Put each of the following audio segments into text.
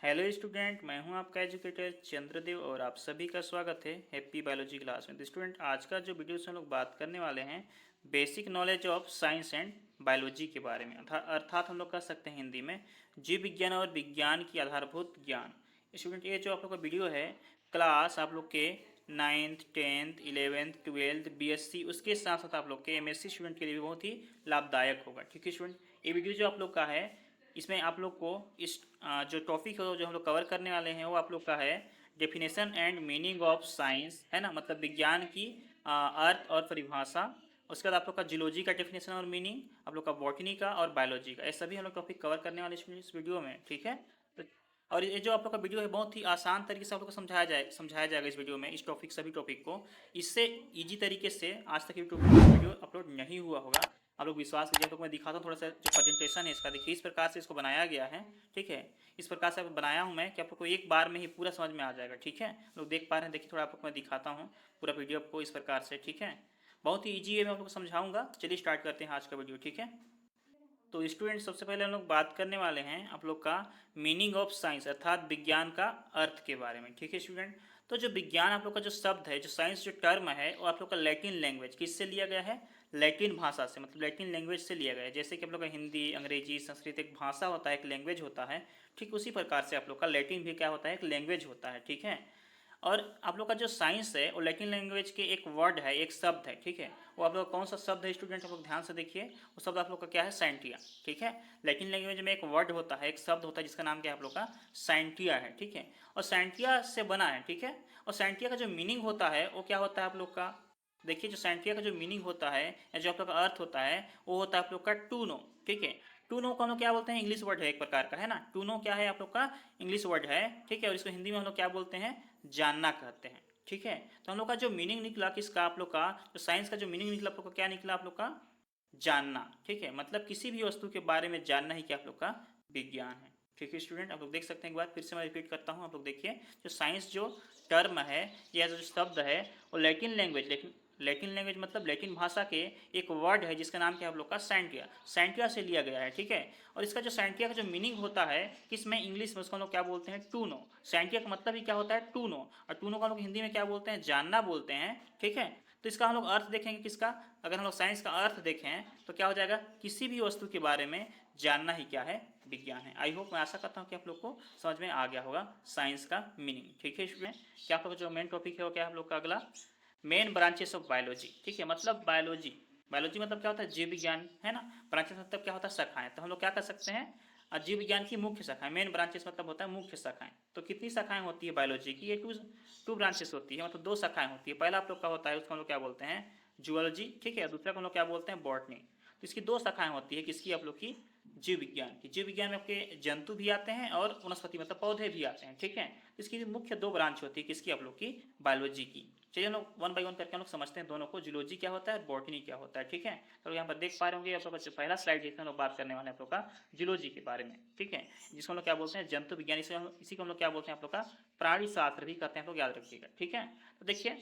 Hello student, मैं हूं आपका एजुकेटर चंद्रदेव और आप सभी का स्वागत है हैप्पी बायोलॉजी क्लास में। तो स्टूडेंट, आज का जो वीडियो से हम लोग बात करने वाले हैं basic knowledge of science and biology के बारे में, अर्थात हम लोग कह सकते हैं हिंदी में जीव विज्ञान और विज्ञान की आधारभूत ज्ञान। स्टूडेंट, ये जो आप लोग का वीडियो है क्लास आप लोग के 9th 10th 11th 12th BSc उसके साथ साथ आप लोग के MSc स्टूडेंट के लिए भी बहुत ही लाभदायक होगा। ठीक है स्टूडेंट, ये वीडियो जो आप लोग का है इसमें आप लोग को इस जो टॉपिक है जो हम लोग कवर करने वाले हैं वो आप लोग का है definition and meaning of science, है ना, मतलब विज्ञान की अर्थ और परिभाषा। उसके बाद आप लोग का जियोलॉजी का डेफिनेशन और मीनिंग, आप लोग का बॉटनी का और बायोलॉजी का, ये सभी हम लोग टॉपिक कवर करने वाले इस वीडियो में। ठीक है, तो और ये जो आप लोग का वीडियो है बहुत ही आसान तरीके से आप लोग को समझाया जाएगा इस वीडियो में, इस टॉपिक सभी टॉपिक को। इससे ईजी तरीके से आज तक यूट्यूब पर वीडियो अपलोड नहीं हुआ होगा। आप लोग विश्वास कीजिए, आप लोग मैं दिखाता हूँ थोड़ा सा जो प्रेजेंटेशन है इसका। देखिए इस प्रकार से इसको बनाया गया है। ठीक है, इस प्रकार से बनाया हूँ मैं कि आप लोग को एक बार में ही पूरा समझ में आ जाएगा। ठीक है, लोग देख पा रहे हैं, देखिए थोड़ा आप लोग मैं दिखाता हूँ पूरा वीडियो आपको इस प्रकार से। ठीक है, बहुत ही ईजी है, मैं आप लोग को समझाऊंगा। चलिए स्टार्ट करते हैं आज का वीडियो। ठीक है, तो स्टूडेंट सबसे पहले हम लोग बात करने वाले हैं आप लोग का मीनिंग ऑफ साइंस अर्थात विज्ञान का अर्थ के बारे में। ठीक है स्टूडेंट, तो जो विज्ञान आप लोग का जो शब्द है, जो साइंस जो टर्म है, वो आप लोग का लैटिन लैंग्वेज किससे लिया गया है? लैटिन भाषा से, मतलब लैटिन लैंग्वेज से लिया गया है। जैसे कि आप लोग का हिंदी, अंग्रेजी, संस्कृत एक भाषा होता है, एक लैंग्वेज होता है। ठीक उसी प्रकार से आप लोग का लैटिन भी क्या होता है? एक लैंग्वेज होता है। ठीक है, और आप लोग का जो साइंस है वो लैटिन लैंग्वेज के एक वर्ड है, एक शब्द है। ठीक है, वो आप लोग कौन सा शब्द है स्टूडेंट? आप लोग ध्यान से देखिए, वो शब्द आप लोग का क्या है? साइंटिया। ठीक है, लैटिन लैंग्वेज में एक वर्ड होता है, एक शब्द होता है जिसका नाम क्या है आप लोग का? साइंटिया है। ठीक है, और साइंटिया से बना है। ठीक है, और साइंटिया का जो मीनिंग होता है वो क्या होता है आप लोग का? देखिए, जो साइंटिया का जो मीनिंग होता है या जो आप लोग का अर्थ होता है वो होता है आप लोग का टू नो। ठीक है, टू नो को हम लोग क्या बोलते हैं? इंग्लिश वर्ड है एक प्रकार का, है ना। टू नो क्या है आप लोग का? इंग्लिश वर्ड है। ठीक है, और इसको हिंदी में हम लोग क्या बोलते हैं? जानना कहते हैं। ठीक है, तो हम लोग का जो मीनिंग निकला किसका? आप लोग का जो साइंस का जो मीनिंग निकला आप लोग का क्या निकला? आप लोग का जानना। ठीक है, मतलब किसी भी वस्तु के बारे में जानना ही क्या आप लोग का विज्ञान है। ठीक है स्टूडेंट, आप लोग देख सकते हैं, एक बार फिर से मैं रिपीट करता हूँ। आप लोग देखिए, जो साइंस जो टर्म है या जो शब्द है वो लैटिन लैंग्वेज, लैटिन लैंग्वेज मतलब लैटिन भाषा के एक वर्ड है जिसका नाम क्या है आप लोग का? साइंटिया। साइंटिया से लिया गया है। ठीक है, और इसका जो साइंटिया का जो मीनिंग होता है किसमें? इंग्लिश में उसको हम लोग क्या बोलते हैं? To know. साइंटिया का मतलब ही क्या होता है? To know. और टू नो को हम लोग हिंदी में क्या बोलते हैं? जानना बोलते हैं। ठीक है, तो इसका हम लोग अर्थ देखेंगे किसका? अगर हम लोग साइंस का अर्थ देखें तो क्या हो जाएगा? किसी भी वस्तु के बारे में जानना ही क्या है? विज्ञान है। आई होप, मैं आशा करता हूँ कि आप लोग को समझ में आ गया होगा साइंस का मीनिंग। ठीक है स्टूडेंट, क्या आप लोग जो मेन टॉपिक है वो क्या है आप लोग का? अगला मेन ब्रांचेस ऑफ बायोलॉजी। ठीक है, मतलब बायोलॉजी, बायोलॉजी मतलब क्या होता है? जीव विज्ञान, है ना। ब्रांचेस मतलब क्या होता है? शाखाएं। तो हम लोग क्या कर सकते हैं? जीव विज्ञान की मुख्य शाखाएं। मेन ब्रांचेस मतलब होता है मुख्य शाखाएं। तो कितनी शाखाएं होती है बायोलॉजी की? ये टू ब्रांचेस होती है, मतलब दो शाखाएं होती है। पहला आप लोग का होता है उसको हम लोग क्या बोलते हैं? जूलॉजी। ठीक है, दूसरा को हम लोग क्या बोलते हैं? बॉटनी। तो इसकी दो शाखाएं होती है, किसकी? आप लोग की जीव विज्ञान की। जीव विज्ञान में आपके जंतु भी आते हैं और वनस्पति मतलब पौधे भी आते हैं। ठीक है, तो इसकी मुख्य दो ब्रांच होती है, किसकी? आप लोग की बायोलॉजी की। चलिए हम लोग वन बाई वन करके हम लोग समझते हैं दोनों को, जूलॉजी क्या होता है, बॉटनी क्या होता है। ठीक है, तो यहाँ पर देख पा रहे होंगे आप लोग का पहला स्लाइड जिसमें हम लोग बात करने वाले हैं आप लोग का जूलॉजी के बारे में। ठीक है, जिसको हम लोग क्या बोलते हैं? जंतु विज्ञान। इसी को हम लोग क्या बोलते हैं आप लोग का? प्राणी शास्त्र भी कहते हैं, आप लोग याद रखिएगा। ठीक है, तो देखिए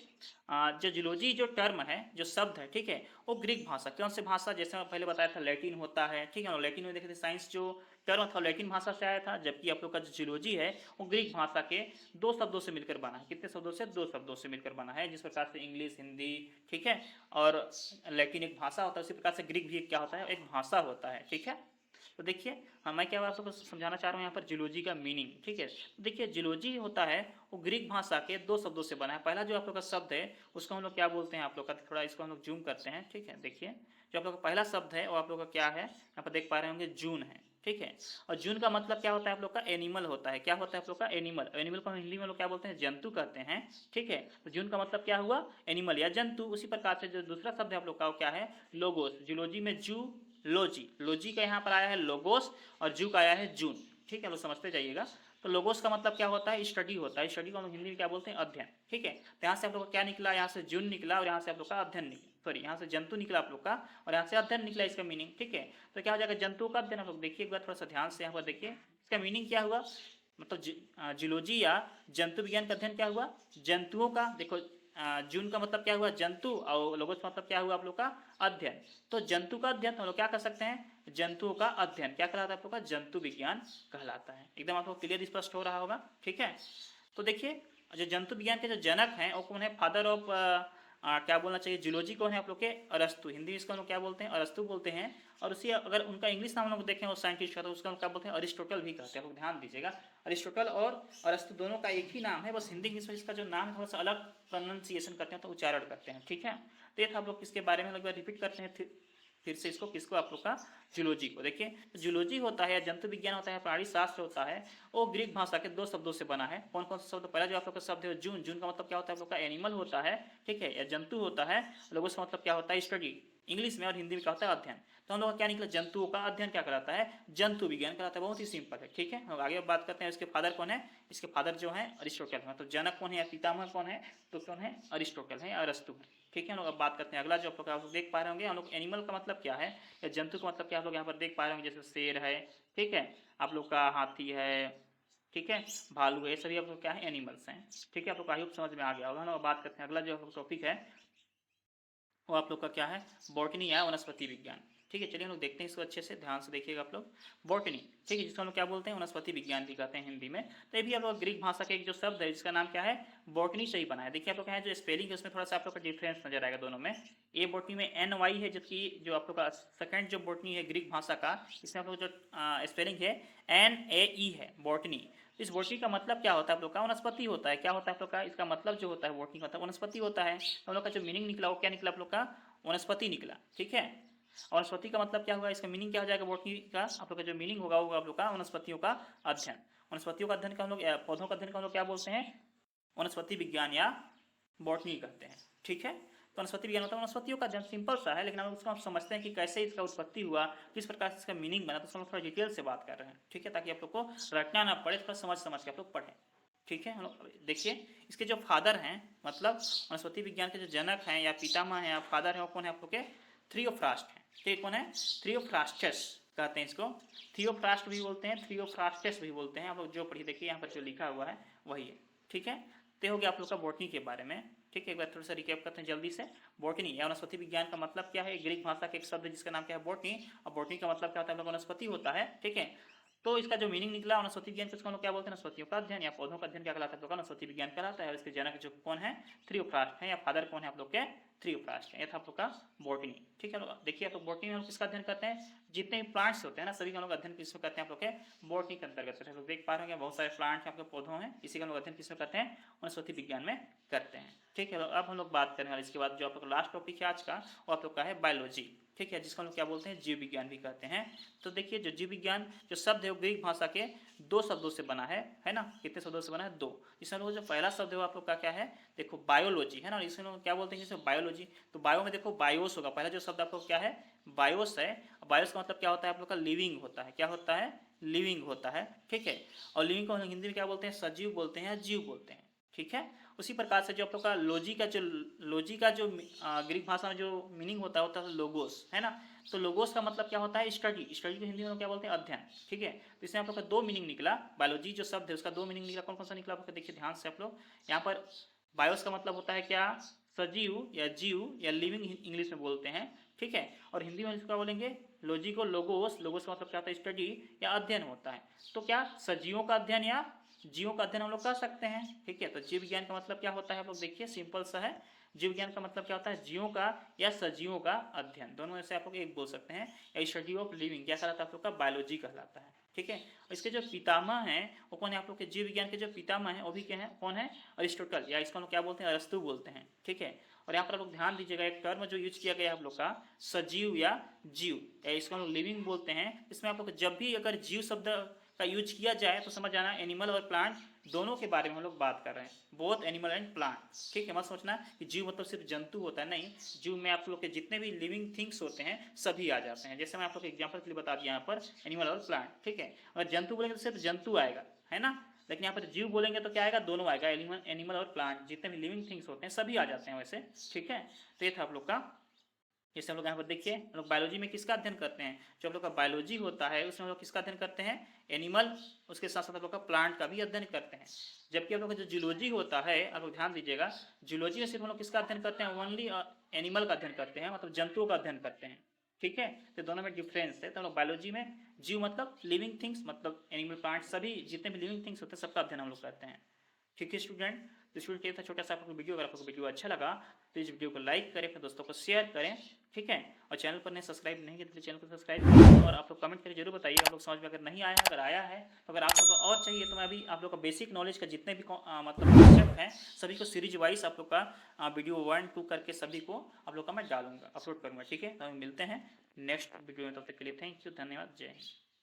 जो जूलॉजी जो टर्म है, जो शब्द है, ठीक है, वो ग्रीक भाषा, कौन सी भाषा? जैसे मैं पहले बताया था लैटिन होता है। ठीक है, लैटिन में देखे थे साइंस जो टर्म था लैटिन भाषा से आया था, जबकि आप लोग का जो जूलॉजी है वो ग्रीक भाषा के दो शब्दों से मिलकर बना है। कितने शब्दों से? दो शब्दों से मिलकर बना है, जिस प्रकार से इंग्लिश, हिंदी, ठीक है, और लैटिन एक भाषा होता है, उसी प्रकार से ग्रीक भी क्या होता है? एक भाषा होता है। ठीक है, तो देखिए मैं क्या आप लोगों को समझाना चाह रहा हूँ यहाँ पर जूलॉजी का मीनिंग। ठीक है, तो देखिए जूलॉजी होता है वो ग्रीक भाषा के दो शब्दों से बना है। पहला जो आप लोग का शब्द है उसको हम लोग क्या बोलते हैं आप लोग का? थोड़ा इसको हम लोग जूम करते हैं। ठीक है, देखिए जो आप लोग का पहला शब्द है वो आप लोग का क्या है? यहाँ पर देख पा रहे होंगे, जून है। ठीक है, और जून का मतलब क्या होता है आप लोग का? एनिमल होता है। क्या होता है आप लोग का? एनिमल। एनिमल को हम हिंदी में लोग क्या बोलते हैं? जंतु कहते हैं। ठीक है, तो जून का मतलब क्या हुआ? एनिमल या जंतु। उसी प्रकार से जो दूसरा शब्द है आप लोग का वो क्या है? लोगोस। जूलॉजी में जू लोजी, लोजी का यहाँ पर आया है लोगोस और जू का आया है जून। ठीक है, लोग समझते जाइएगा। तो लोगोस का मतलब क्या होता है? स्टडी होता है। स्टडी को हम लोग हिंदी में क्या बोलते हैं? अध्ययन। ठीक है, तो यहाँ से आप लोग का क्या निकला? यहाँ से जून निकला और यहाँ से आप लोग का अध्ययन निकला, सॉरी यहाँ से जंतु निकला आप लोग का और यहाँ से अध्ययन निकला, इसका मीनिंग। ठीक है, तो क्या हो जाएगा? जंतु का अध्ययन। आप लोग देखिए एक बार थोड़ा सा ध्यान से यहाँ पर देखिए, इसका मीनिंग क्या हुआ? मतलब जूलॉजी या जंतु विज्ञान का अध्ययन क्या हुआ? जंतुओं का। देखो जून का मतलब क्या हुआ? जंतु, और लोगोस का मतलब क्या हुआ आप लोग का? अध्ययन। तो जंतु का अध्ययन हम लोग क्या कर सकते हैं? जंतुओं का अध्ययन क्या कहलाता है आप लोग का? जंतु विज्ञान कहलाता है। एकदम आपको क्लियर स्पष्ट हो रहा होगा, ठीक है। तो देखिए जो जंतु विज्ञान के जो जनक हैं वो कौन है? फादर ऑफ क्या बोलना चाहिए, जूलॉजी कौन है आप लोग के? अरस्तु। हिंदी में इसको हम लोग क्या बोलते हैं? अरस्तु बोलते हैं। और उसी अगर उनका इंग्लिश नाम हम लोग देखें उस साइंटिस्ट का तो उसका हम क्या बोलते हैं? अरिस्टोटल भी कहते हैं। आप लोग ध्यान दीजिएगा, अरिस्टोटल और अरस्तु दोनों का एक ही नाम है, बस हिंदी इंग्लिश में इसका जो नाम है थोड़ा सा अलग प्रोनाउंसिएशन करते हैं, तो उच्चारण करते हैं, ठीक है। तो ये था आप लोग इसके बारे में रिपीट करते हैं फिर से इसको, किसको? आप लोग का जूलॉजी को। देखिए जूलॉजी होता है, जंतु विज्ञान होता है, प्राणी शास्त्र होता है, वो ग्रीक भाषा के 2 शब्दों से बना है। कौन कौन सा शब्द? पहला जो आप लोग का शब्द है जून। जून का मतलब क्या होता है आप लोग का? एनिमल होता है, ठीक है, या जंतु होता है। लोगों का मतलब क्या होता है? स्टडी इंग्लिश में, और हिंदी में क्या होता है? अध्ययन। तो हम लोग का क्या निकला? जंतुओं का अध्ययन क्या कहलाता है? जंतु विज्ञान कहलाता है। बहुत ही सिंपल है, ठीक है। हम आगे बात करते हैं इसके फादर कौन है। इसके फादर जो है अरिस्टोटल है। तो जनक कौन है या पितामह कौन है? तो कौन है? अरिस्टोटल है या अरस्तु है, ठीक है। हम लोग अब बात करते हैं अगला जो आप लोग देख पा रहे होंगे। हम लोग एनिमल का मतलब क्या है या जंतु का मतलब क्या आप लोग यहाँ पर देख पा रहे होंगे। जैसे शेर है, ठीक है, आप लोग का हाथी है, ठीक है, भालू है, सभी आप लोग क्या है? एनिमल्स हैं, ठीक है। आप लोग आई होप समझ में आ गया होगा। हम लोग बात करते हैं अगला जो टॉपिक है वो आप लोग का क्या है? बॉटनी या वनस्पति विज्ञान, ठीक है। चलिए हम लोग देखते हैं इसको अच्छे से, ध्यान से देखिएगा आप लोग। बॉटनी, ठीक है, जिसको हम लोग क्या बोलते हैं? वनस्पति विज्ञान भी कहते हैं हिंदी में। तो ये भी आप लोग ग्रीक भाषा का एक जो शब्द है जिसका नाम क्या है? बॉटनी से ही बना है। देखिए आप लोग जो स्पेलिंग है उसमें थोड़ा सा आप लोग का डिफरेंस नजर आएगा दोनों में। ए बॉटनी में NY है, जबकि जो आप लोग का सेकंड जो बॉटनी है ग्रीक भाषा का, इसमें आप लोग जो स्पेलिंग है NAE है, बॉटनी। इस बॉटनी का मतलब क्या होता है आप लोग का? वनस्पति होता है। क्या होता है आप लोग का? इसका मतलब जो होता है बॉटनी का वनस्पति होता है। हम लोग का जो मीनिंग निकला वो क्या निकला आप लोग का? वनस्पति निकला, ठीक है। वनस्पति का मतलब क्या होगा? इसका मीनिंग क्या हो जाएगा बॉटनी का? आप लोग का जो मीनिंग होगा वो आप लोग का वनस्पतियों का अध्ययन। वनस्पतियों का अध्ययन का हम लोग, पौधों का अध्ययन का हम लोग क्या बोलते हैं? वनस्पति विज्ञान या बॉटनी कहते हैं, ठीक है। तो वनस्पति विज्ञान होता है वनस्पतियों का अध्ययन। सिंपल सा है, लेकिन हम उसको हम समझते हैं कि कैसे इसका उत्पत्ति हुआ, किस प्रकार से इसका मीनिंग बना, तो हम लोग थोड़ा डिटेल से बात कर रहे हैं, ठीक है, ताकि आप लोग को रटना ना पड़े, थोड़ा समझ समझ के आप लोग पढ़ें, ठीक है। हम लोग देखिए इसके जो फादर हैं, मतलब वनस्पति विज्ञान के जो जनक हैं या पितामह हैं या फादर हैं, वो कौन है आप लोग के? थियोफ्रास्ट हैं, ठीक। कौन है? थियोफ्रास्टस कहते हैं इसको। थियोफ्रास्ट भी बोलते हैं, थियोफ्रास्टस भी बोलते हैं। आप लोग जो पढ़िए देखिए यहाँ पर जो लिखा हुआ है वही है, ठीक है। तो हो गया आप लोग का बॉटनी के बारे में, ठीक है। एक बार थोड़ा सा रिकैप करते हैं जल्दी से। बॉटनी या वनस्पति विज्ञान का मतलब क्या है? ग्रीक भाषा का एक शब्द है जिसका नाम क्या है? बॉटनी। और बॉटनी का मतलब क्या होता है? वनस्पति होता है, ठीक है। तो इसका जो मीनिंग निकला वनस्पति विज्ञान को हम लोग क्या बोलते हैं? वनस्पतियों का अध्ययन या पौधों का अध्ययन क्या कहलाता है? तो वनस्पति विज्ञान कहलाता है। और इसके जनक जो कौन है? थियोफ्रास्ट है, या फादर कौन है आप लोग के? थियोफ्रास्ट है। ये था आप लोग का बॉटनी, ठीक है। देखिए आप लोग बॉटनी में हम किसका अध्ययन करते हैं? जितने भी प्लांट्स होते हैं ना सभी का हम लोग अध्ययन किसमें करते हैं? आप लोग के बॉटनी के अंतर्गत। लोग देख पा रहे हैं बहुत सारे प्लांट्स आपके पौधों हैं, इसी का हम लोग अध्ययन किसमें करते हैं? वनस्पति विज्ञान में करते हैं, ठीक है। अब हम लोग बात करें और इसके बाद जो आप लोग लास्ट टॉपिक है आज का वो आप लोग का है बायोलॉजी, ठीक है, जिसको हम लोग क्या बोलते हैं? जीव विज्ञान भी कहते हैं। तो देखिए जो जीव विज्ञान जो शब्द है वो ग्रीक भाषा के 2 शब्दों से बना है ना। कितने शब्दों से बना है? 2। इसमें लोग जो पहला शब्द है वो आप लोग का क्या है? देखो बायोलॉजी है ना। इसमें लोग क्या बोलते हैं? जैसे बायोलॉजी, तो बायो में देखो बायोस होगा। पहला जो शब्द आप लोग क्या है? बायोस है। बायोस का मतलब क्या होता है आप लोग का? लिविंग होता है। क्या होता है? लिविंग होता है, ठीक है। और लिविंग को हम हिंदी में क्या बोलते हैं? सजीव बोलते हैं या जीव बोलते हैं, ठीक है। उसी प्रकार से जो आप लोग का लॉजी का जो ग्रीक भाषा में जो मीनिंग होता है लोगोस, है ना। तो लोगोस का मतलब क्या होता है? स्टडी। स्टडी को हिंदी में क्या बोलते हैं? अध्ययन, ठीक है। तो इसमें आप लोग का 2 मीनिंग निकला। बायोलॉजी जो शब्द है उसका 2 मीनिंग निकला। कौन कौन सा निकला आप लोग देखिए ध्यान से आप लोग। यहाँ पर बायोस का मतलब होता है क्या? सजीव या जीव या लिविंग इंग्लिश में बोलते हैं, ठीक है। और हिंदी में इसका बोलेंगे लॉजी को लोगोस। लोगोस का मतलब क्या होता है? स्टडी या अध्ययन होता है। तो क्या सजीवों का अध्ययन या जीवों का अध्ययन हम लोग कर सकते हैं, ठीक है। तो जीव विज्ञान का मतलब क्या होता है आप लोग देखिए, सिंपल सा है। जीव विज्ञान का मतलब क्या होता है? जीवों का या सजीवों का अध्ययन, दोनों में से आप लोग एक बोल सकते हैं। या स्टडी ऑफ लिविंग क्या कहलाता है आप लोग का? बायोलॉजी कहलाता है, ठीक है। इसके जो पितामह हैं वो कौन है आप लोग के? जीव विज्ञान के जो पितामह हैं वो भी क्या है? कौन है? अरिस्टोटल, या इसको हम लोग क्या बोलते हैं? अरस्तु बोलते हैं, ठीक है। और यहाँ पर आप लोग ध्यान दीजिएगा एक टर्म जो यूज किया गया है आप लोग का, सजीव या जीव, या इसको हम लोग लिविंग बोलते हैं। इसमें आप लोग जब भी अगर जीव शब्द का यूज किया जाए तो समझ आना एनिमल और प्लांट दोनों के बारे में हम लोग बात कर रहे हैं, बोथ एनिमल एंड प्लांट, ठीक है। मत सोचना कि जीव मतलब सिर्फ जंतु होता है, नहीं। जीव में आप लोग के जितने भी लिविंग थिंग्स होते हैं सभी आ जाते हैं। जैसे मैं आप लोग एग्जाम्पल के लिए बता दिया यहाँ पर एनिमल और प्लांट, ठीक है। अगर जंतु बोलेंगे तो सिर्फ जंतु आएगा, है ना। लेकिन यहाँ पर जीव बोलेंगे तो क्या आएगा? दोनों आएगा, एनिमल और प्लांट, जितने भी लिविंग थिंग्स होते हैं सभी आ जाते हैं वैसे, ठीक है। तो ये था आप लोग का। जैसे हम लोग यहाँ पर देखिए हम लोग बायोलॉजी में किसका अध्ययन करते हैं? जो हम लोग का बायोलॉजी होता है उसमें हम लोग किसका अध्ययन करते हैं? एनिमल, उसके साथ साथ हम लोग का प्लांट का भी अध्ययन करते हैं। जबकि हम लोग का जो जूलॉजी होता है, आप लोग ध्यान दीजिएगा, जूलॉजी में सिर्फ हम लोग किसका अध्ययन करते हैं? ओनली एनिमल का अध्ययन करते हैं, मतलब जंतुओं का अध्ययन करते हैं, ठीक है। तो दोनों में डिफरेंस है। तो हम लोग बायोलॉजी में जीव मतलब लिविंग थिंग्स, मतलब एनिमल, प्लांट, सभी जितने भी लिविंग थिंग्स होते हैं सबका अध्ययन हम लोग करते हैं। ठीक है स्टूडेंट, तो स्टूडेंट ये था छोटा सा आपको वीडियो। अगर आपको वीडियो अच्छा लगा तो इस वीडियो को लाइक करें, अपने दोस्तों को शेयर करें, ठीक है। और चैनल पर ने सब्सक्राइब नहीं किया तो चैनल को सब्सक्राइब करें। और आप लोग कमेंट करके जरूर बताइए आप लोग समझ में अगर नहीं आया, अगर आया है तो अगर आप लोग को और चाहिए तो मैं अभी आप लोग का बेसिक नॉलेज का जितने भी मतलब कॉन्सेप्ट हैं सभी को सीरीज वाइज आप लोग का वीडियो 1 2 करके सभी को आप लोग का मैं डालूंगा, अपलोड करूंगा, ठीक है। तो हम मिलते हैं नेक्स्ट वीडियो में, तब तक के लिए थैंक यू, धन्यवाद, जय हिंद।